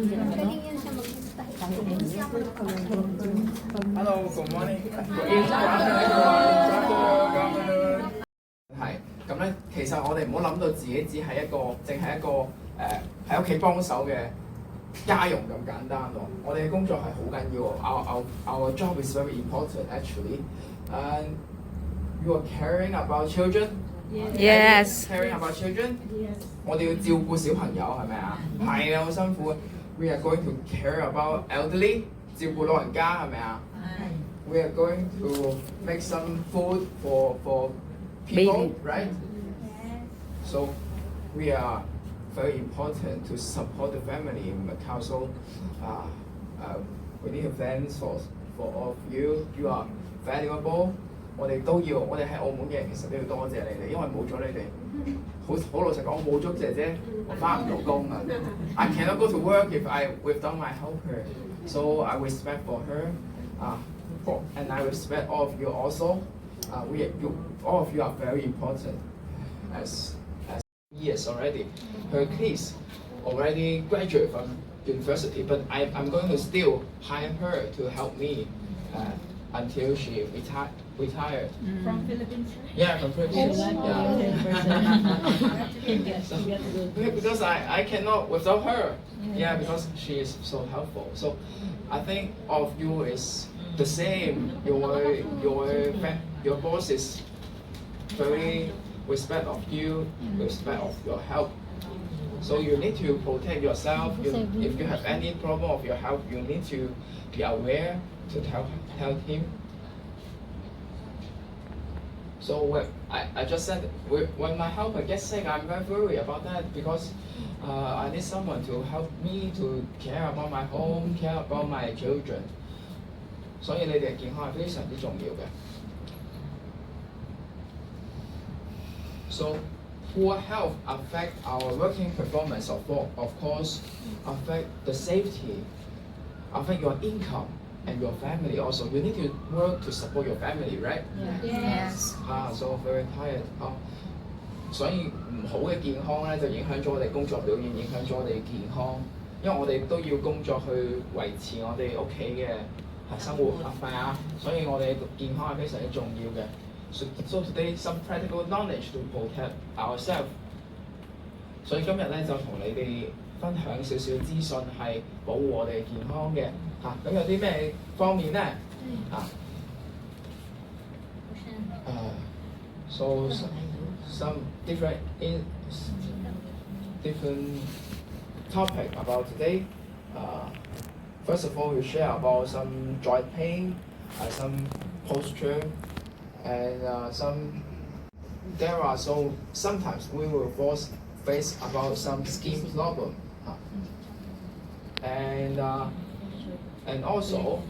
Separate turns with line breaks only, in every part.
Hello, good morning.係咁咧，其實我哋唔好諗到自己只係一個，淨係一個喺屋企幫手嘅家傭咁簡單喎。我哋嘅工作係好緊要喎。Our job is very important actually. And you are caring about children.
Yes.
Caring about children.
Yes.
我哋要照顧小朋友係咪啊？係啊，好辛苦。We are going to care about elderly. 照顧老人家係咪啊？We are going to make some food for people,
Baby.
right? So we are very important to support the family in Macau. So we need to thank for all of you. You are valuable. 我哋喺澳門嘅人其實都要多謝你哋，因為冇咗你哋，好老實講，冇咗姐姐，我翻唔到工啊。I cannot go to work without my helper. So I respect for her, and I respect all of you also. All of you are very important as years already. Her kids already graduate from university, but I'm going to still hire her to help me until she retired.
From Philippines?
Yeah, from Philippines. Because I cannot without her. Yeah, because she is so helpful. So I think all of you is the same. Your boss is very respect of you, respect of your help. So you need to protect yourself. If you have any problem of your health, you need to be aware to help him. So I just said when my helper gets sick, I'm very worried about that because I need someone to help me to care about my home, care about my children. 所以你哋嘅健康係非常之重要嘅。So poor health affect our working performance of course, affect the safety, affect your income and your family also. You need to work to support your family, right?
Yes.
So very tired. 所以唔好嘅健康咧就影響咗我哋工作表現，影響咗我哋嘅健康，因為我哋都要工作去維持我哋屋企嘅生活係咪啊？所以我哋健康係非常之重要嘅。So today some practical knowledge to protect ourselves。所以今日咧就同你哋分享少少資訊係保護我哋健康嘅嚇。咁有啲咩方面咧？So some different topic about today. First of all, we share about some joint pain, some posture, and sometimes we will face about some skin problem, and also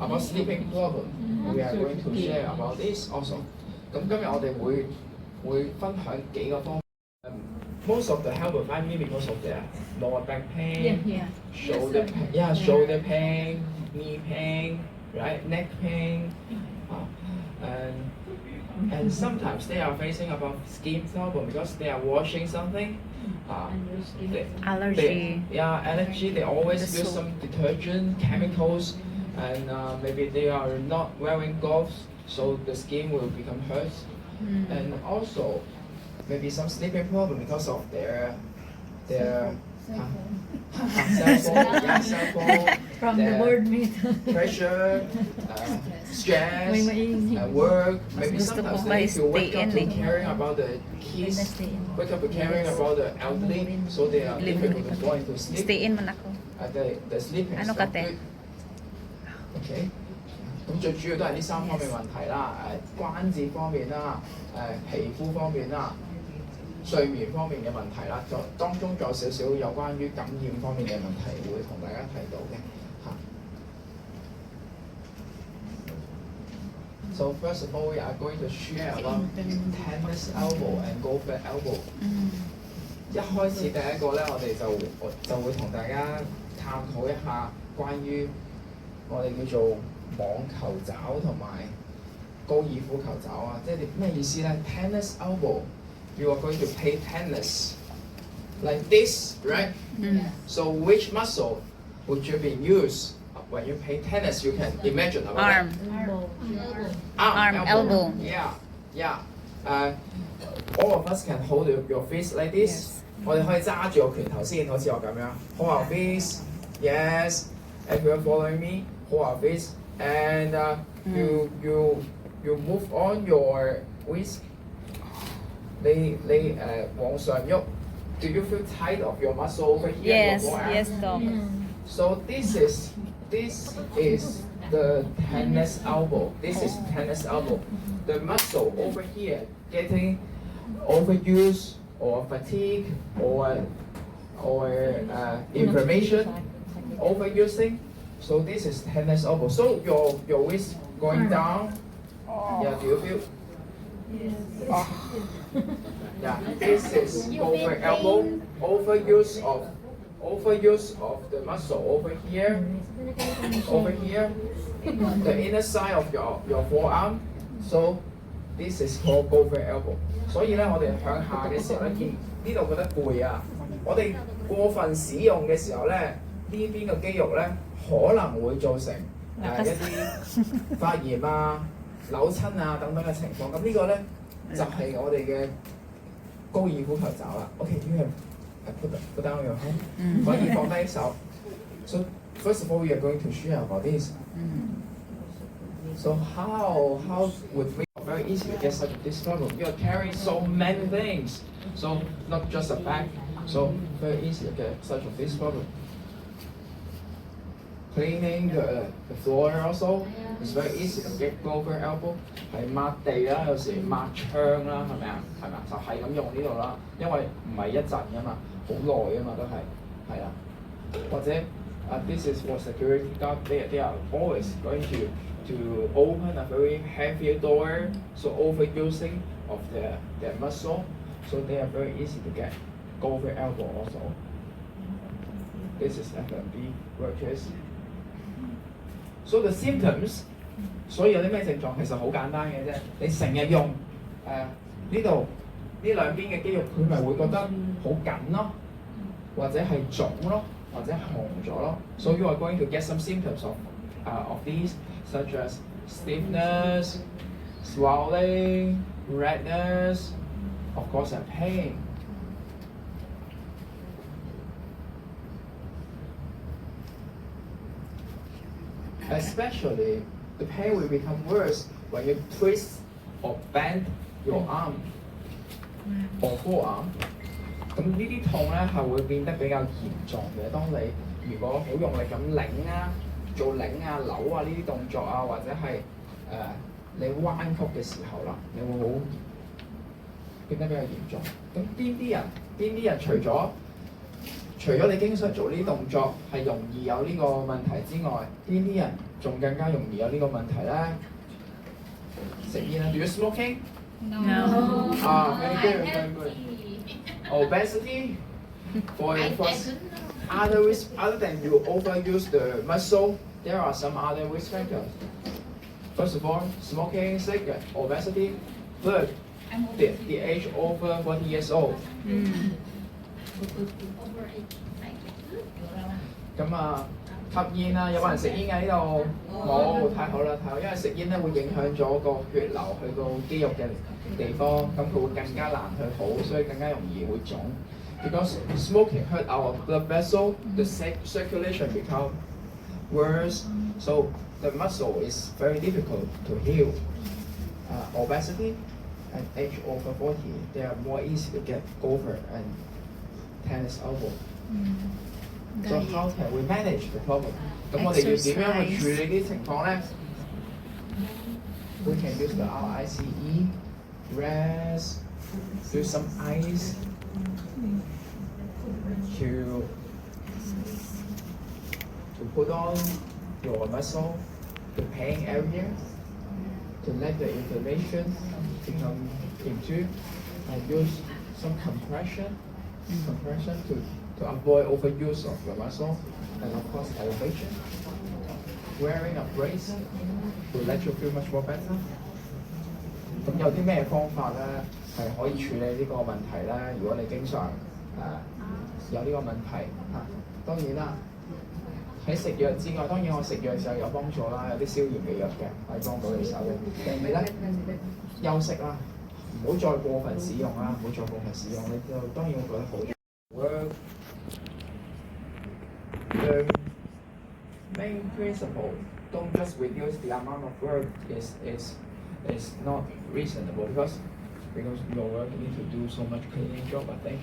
about sleeping problem. We are going to share about this also. 咁今日我哋會分享幾個方面。Most of the help will find me because of their lower back pain, shoulder pain, knee pain, right, neck pain, and sometimes they are facing about skin problem because they are washing something.
Allergy.
Allergy. They always use some detergent, chemicals, and maybe they are not wearing gloves, so the skin will become hurt. And also maybe some sleeping problem because of their cell phone,
From the board meet.
pressure, stress, work. Maybe
Gusto
sometimes
ko
they need to
ba
wake up to
stay in
caring about the kids, wake up to caring about the elderly, so they are difficult to fall into sleep.
Stay in man ako.
The sleeping is
Ano
not
ka, te?
good. Okay. 咁最主要都係呢三方面問題啦，關節方面啦，皮膚方面啦，睡眠方面嘅問題啦，當中仲有少少有關於感染方面嘅問題會同大家提到嘅嚇。So first of all, we are going to share about tennis elbow and golf elbow。一開始第一個咧，我哋就會同大家探討一下關於我哋叫做網球爪同埋高爾夫球爪啊，即係咩意思咧？Tennis elbow，you are going to play tennis。like this, right?
Mm.
So which muscle would you be used when you play tennis? You can imagine about
Arm.
that.
Arm, elbow.
Yeah, yeah. All of us can hold your fist like this. 我哋可以揸住個拳頭先，好似我咁樣。Hold our fist, yes. If you're following me, hold our fist, and you move on your wrist. 你往上喐。Do you feel tight of your muscle over here?
Yes,
your forearm?
yes, Doc.
So this is the tennis elbow. This is tennis elbow. The muscle over here getting overused or fatigue or inflammation, overusing. So this is tennis elbow. So your wrist going down. Yeah, do you feel? Yeah, this is over elbow, overuse of the muscle over here, the inner side of your forearm. So this is called over elbow. 所以咧，我哋向下嘅時候咧，見呢度覺得攰啊！我哋過分使用嘅時候咧，呢邊嘅肌肉咧可能會造成一啲發炎啊、扭親啊等等嘅情況。咁呢個咧就係我哋嘅高爾夫球爪啦。OK，you have put down your hand， 可以放低手。So first of all, we are going to share about this. So how would we very easy to get such this problem? You are carrying so many things, so not just a bag. So very easy to get such of this problem. Cleaning the floor also is very easy to get over elbow. 係抹地啦，有時抹窗啦，係咪啊？係咪？就係咁用呢度啦，因為唔係一陣噶嘛，好耐噶嘛都係啦。或者this is for security guard. They are always going to open a very heavy door, so overusing of their muscle, so they are very easy to get over elbow also. This is F&B workers. So the symptoms, 所以有啲咩症狀其實好簡單嘅啫。你成日用呢度呢兩邊嘅肌肉，佢咪會覺得好緊咯，或者係腫咯，或者紅咗咯。So you are going to get some symptoms of these, such as stiffness, swelling, redness, of course, and pain. Especially, the pain will become worse when you twist or bend your arm or forearm. 咁呢啲痛咧係會變得比較嚴重嘅。當你如果好用力咁擰啊、做擰啊、扭啊呢啲動作啊，或者係你彎曲嘅時候啦，你會好變得比較嚴重。咁邊啲人除咗你經常做呢啲動作係容易有呢個問題之外，邊啲人仲更加容易有呢個問題咧？食煙啦 ，Do you smoking?
No.
Very good, very good. Obesity, for other than you overuse the muscle, there are some other risk factors. First of all, smoking, cigarette, obesity. Third, the age over 40 years old. 咁吸煙啦，有冇人食煙㗎呢度？冇，太好啦，太好，因為食煙咧會影響咗個血流去到肌肉嘅地方，咁佢會更加難去好，所以更加容易會腫。Because smoking hurt our blood vessel, the circulation become worse, so the muscle is very difficult to heal. Obesity at age over 40, they are more easy to get over and tennis elbow. So how can we manage the problem? 咁我哋要點樣去處理呢啲情況咧 ？We can use the RICE, rest, do some ice to put on your muscle, the pain area, to let the inflammation become into, and use some compression to avoid overuse of your muscle, and of course elevation. Wearing a brace will let you feel much more better. 咁有啲咩方法咧係可以處理呢個問題咧？如果你經常有呢個問題嚇。當然啦，喺食藥之外，當然我食藥嘅時候有幫助啦，有啲消炎嘅藥嘅可以幫到你手嘅。另外咧，休息啦，唔好再過分使用啦，唔好再過分使用，你就當然會覺得好啲。The main principle, don't just reduce the amount of work is not reasonable because your work you need to do so much cleaning job. I think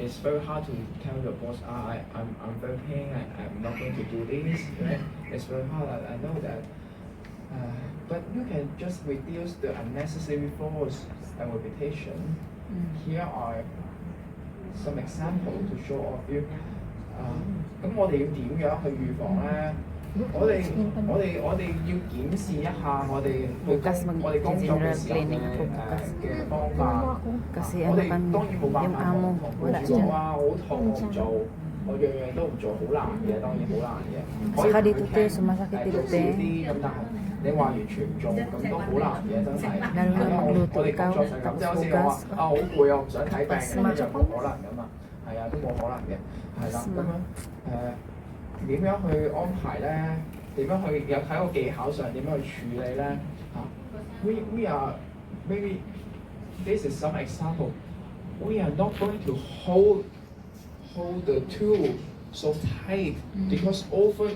it's very hard to tell your boss, I'm very pain, I'm not going to do this. Right? It's very hard. I know that. But you can just reduce the unnecessary force and repetition. Here are some example to show off you. 咁我哋要點樣去預防咧？我哋要檢視一下我哋工作嘅時候嘅方法。我哋當然冇辦法講話好痛唔做，我樣樣都唔做，好難嘅，當然好難嘅。可以少啲咁，但係你話完全唔做咁都好難嘅，真係。我哋工作就係咁，即係好似我話好攰啊，我唔想睇病咁就冇可能噶嘛。係啊，都冇可能嘅，係啦，咁樣點樣去安排咧？點樣去有喺個技巧上點樣去處理咧？We are maybe this is some example. We are not going to hold the tool so tight because over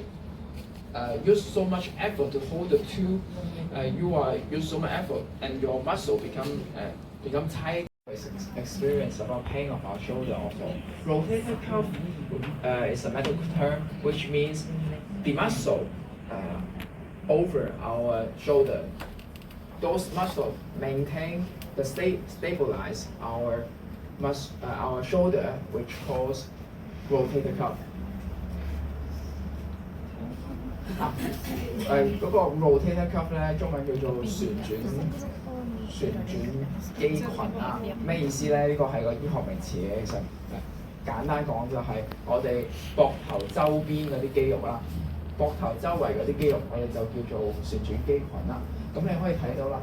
use so much effort to hold the tool. You are use so much effort and your muscle become tight. Experience about pain of our shoulder also. Rotator cuff is a medical term which means the muscle over our shoulder. Those muscles maintain the stabilize our shoulder, which calls rotator cuff. 嗰個 rotator cuff 咧，中文叫做旋轉肌群啊，咩意思咧？呢個係個醫學名詞嘅，其實簡單講就係我哋膊頭周邊嗰啲肌肉啦，膊頭周圍嗰啲肌肉我哋就叫做旋轉肌群啦。咁你可以睇到啦，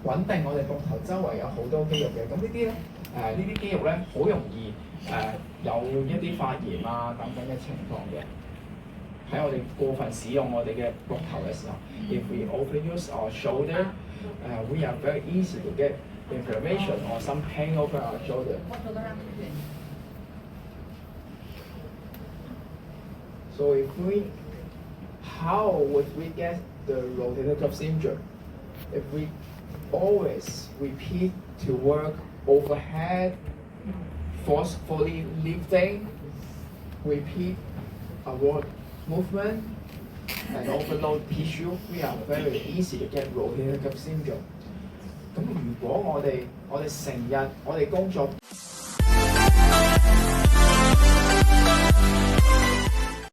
穩定我哋膊頭周圍有好多肌肉嘅，咁呢啲咧呢啲肌肉咧好容易有一啲發炎啊等等嘅情況嘅。喺我哋過分使用我哋嘅膊頭嘅時候 ，if we overuse our shoulder, we are very easy to get inflammation or some pain over our shoulder. So how would we get the rotator cuff syndrome? If we always repeat to work overhead, forcefully lifting, repeat a work movement and overload tissue, we are very easy to get rotator cuff syndrome. 咁如果我哋成日我哋工作。